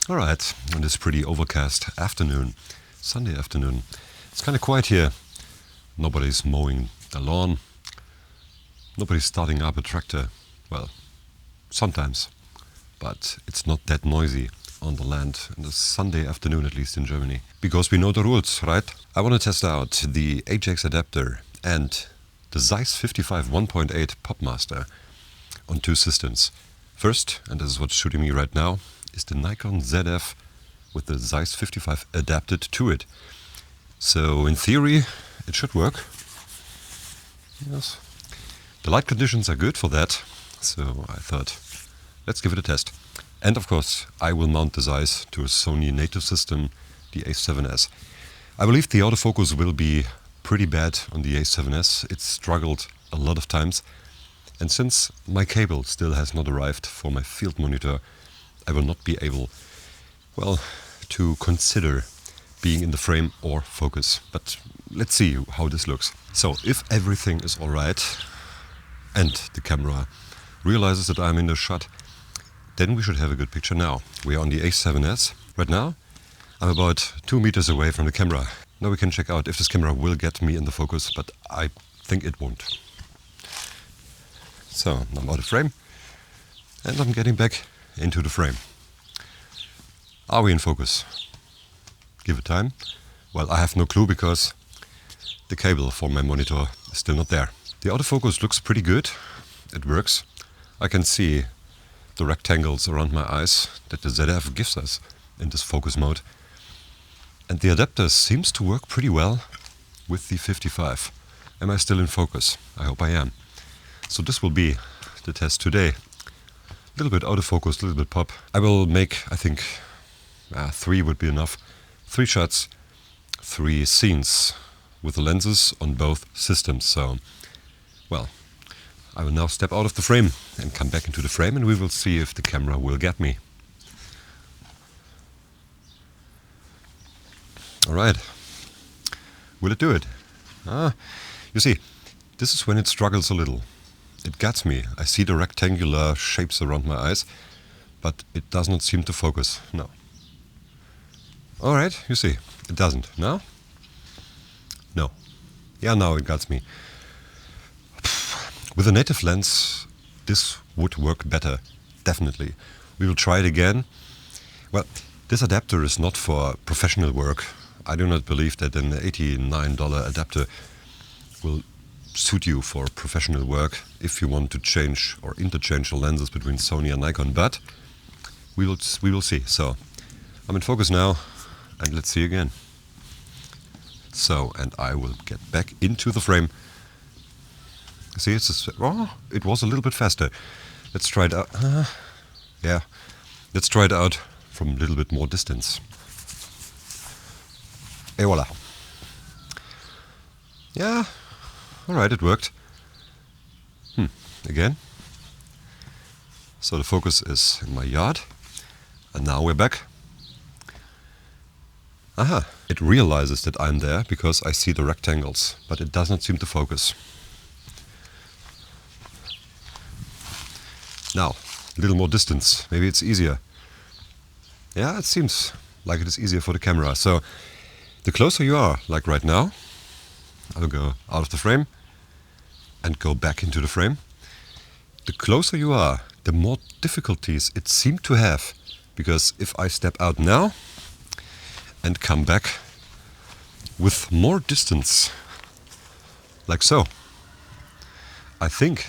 Alright, on this pretty overcast afternoon, Sunday afternoon. It's kind of quiet here. Nobody's mowing the lawn. Nobody's starting up a tractor. Well, sometimes. But it's not that noisy on the land on a Sunday afternoon, at least in Germany. Because we know the rules, right? I want to test out the Ayex adapter and the Zeiss 55 1.8 Popmaster on two systems. First, and this is what's shooting me right now, is the Nikon Zf with the Zeiss 55 adapted to it. So in theory, it should work. Yes. The light conditions are good for that, so I thought, let's give it a test. And of course, I will mount the Zeiss to a Sony native system, the A7S. I believe the autofocus will be pretty bad on the A7S. It's struggled a lot of times. And since my cable still has not arrived for my field monitor, I will not be able, well, to consider being in the frame or focus. But let's see how this looks. So if everything is alright and the camera realizes that I'm in the shot, then we should have a good picture now. We are on the A7S. Right now, I'm about 2 meters away from the camera. Now we can check out if this camera will get me in the focus, but I think it won't. So I'm out of frame and I'm getting back into the frame. Are we in focus? Give it time. Well, I have no clue because the cable for my monitor is still not there. The autofocus looks pretty good. It works. I can see the rectangles around my eyes that the ZF gives us in this focus mode. And the adapter seems to work pretty well with the 55. Am I still in focus? I hope I am. So this will be the test today. A little bit autofocus, a little bit pop. I will make, I think, 3 would be enough. 3 shots, 3 scenes with the lenses on both systems. So, well, I will now step out of the frame and come back into the frame and we will see if the camera will get me. Alright, will it do it? You see, this is when it struggles a little. It gets me. I see the rectangular shapes around my eyes, but it does not seem to focus. No. Alright, you see, it doesn't. Now? No. Yeah, now it gets me. With a native lens, this would work better. Definitely. We will try it again. Well, this adapter is not for professional work. I do not believe that an $89 adapter will suit you for professional work if you want to change or interchange the lenses between Sony and Nikon, but we will see. So I'm in focus now and let's see again. So, and I will get back into the frame. See, it was a little bit faster. Let's try it out. Yeah, let's try it out from a little bit more distance. Et voila. Yeah. Alright, it worked. Again. So the focus is in my yard. And now we're back. Aha! It realizes that I'm there because I see the rectangles, but it does not seem to focus. Now, a little more distance. Maybe it's easier. Yeah, it seems like it is easier for the camera. So the closer you are, like right now, I will go out of the frame and go back into the frame. The closer you are, the more difficulties it seemed to have. Because if I step out now and come back with more distance, like so, I think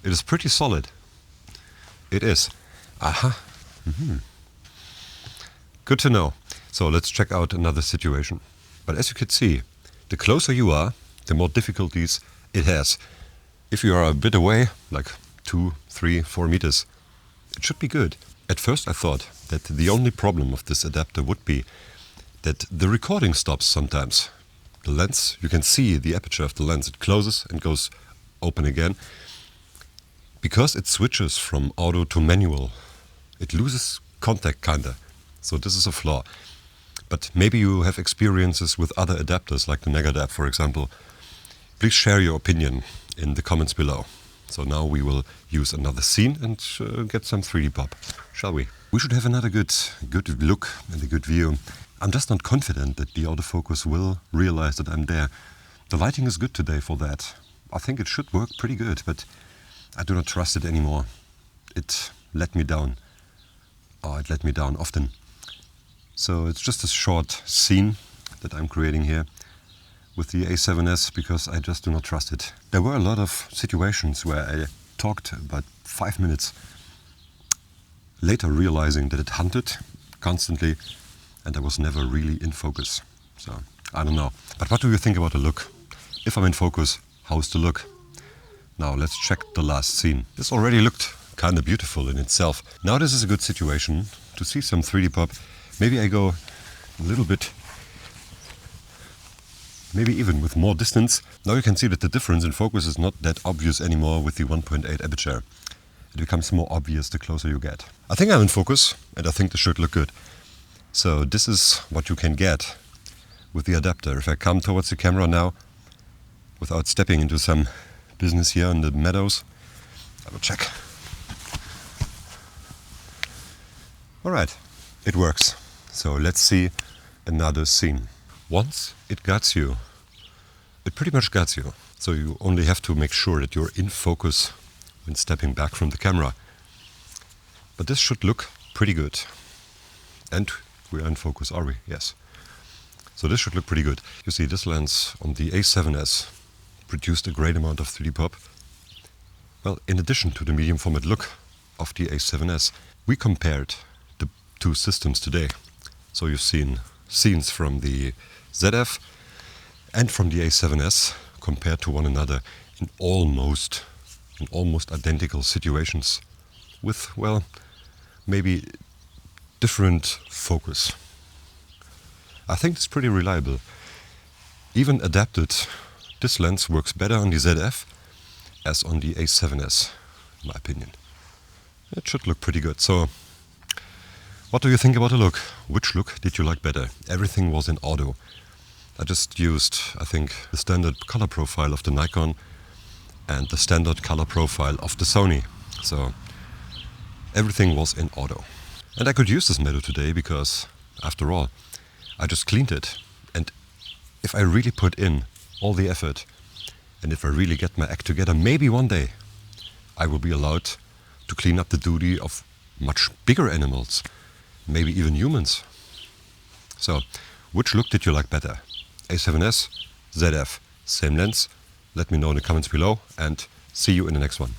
it is pretty solid. It is. Aha. Good to know. So let's check out another situation. But as you can see, the closer you are, the more difficulties it has. If you are a bit away, like 2, 3, 4 meters, it should be good. At first I thought that the only problem of this adapter would be that the recording stops sometimes. The lens, you can see the aperture of the lens, it closes and goes open again. Because it switches from auto to manual, it loses contact kinda. So this is a flaw. But maybe you have experiences with other adapters, like the Negative, for example. Please share your opinion in the comments below. So now we will use another scene and get some 3D pop, shall we? We should have another good look and a good view. I'm just not confident that the autofocus will realize that I'm there. The lighting is good today for that. I think it should work pretty good, but I do not trust it anymore. It let me down. Oh, it let me down often. So it's just a short scene that I'm creating here with the A7S because I just do not trust it. There were a lot of situations where I talked about 5 minutes, later realizing that it hunted constantly and I was never really in focus. So I don't know. But what do you think about the look? If I'm in focus, how's the look? Now let's check the last scene. This already looked kind of beautiful in itself. Now this is a good situation to see some 3D pop. Maybe I go a little bit, maybe even with more distance. Now you can see that the difference in focus is not that obvious anymore with the 1.8 aperture. It becomes more obvious the closer you get. I think I'm in focus and I think this should look good. So this is what you can get with the adapter. If I come towards the camera now, without stepping into some business here in the meadows, I will check. Alright, it works. So let's see another scene. Once it gets you, it pretty much gets you. So you only have to make sure that you're in focus when stepping back from the camera. But this should look pretty good. And we are in focus, are we? Yes. So this should look pretty good. You see, this lens on the A7S produced a great amount of 3D pop. Well, in addition to the medium format look of the A7S, we compared the two systems today. So you've seen scenes from the Zf and from the A7S compared to one another in almost identical situations with, well, maybe different focus. I think it's pretty reliable. Even adapted, this lens works better on the Zf as on the A7S, in my opinion. It should look pretty good. So, what do you think about the look? Which look did you like better? Everything was in auto. I just used, I think, the standard color profile of the Nikon and the standard color profile of the Sony. So, everything was in auto. And I could use this method today because, after all, I just cleaned it. And if I really put in all the effort, and if I really get my act together, maybe one day I will be allowed to clean up the duty of much bigger animals, maybe even humans. So, which look did you like better? A7S, Zf, same lens? Let me know in the comments below and see you in the next one.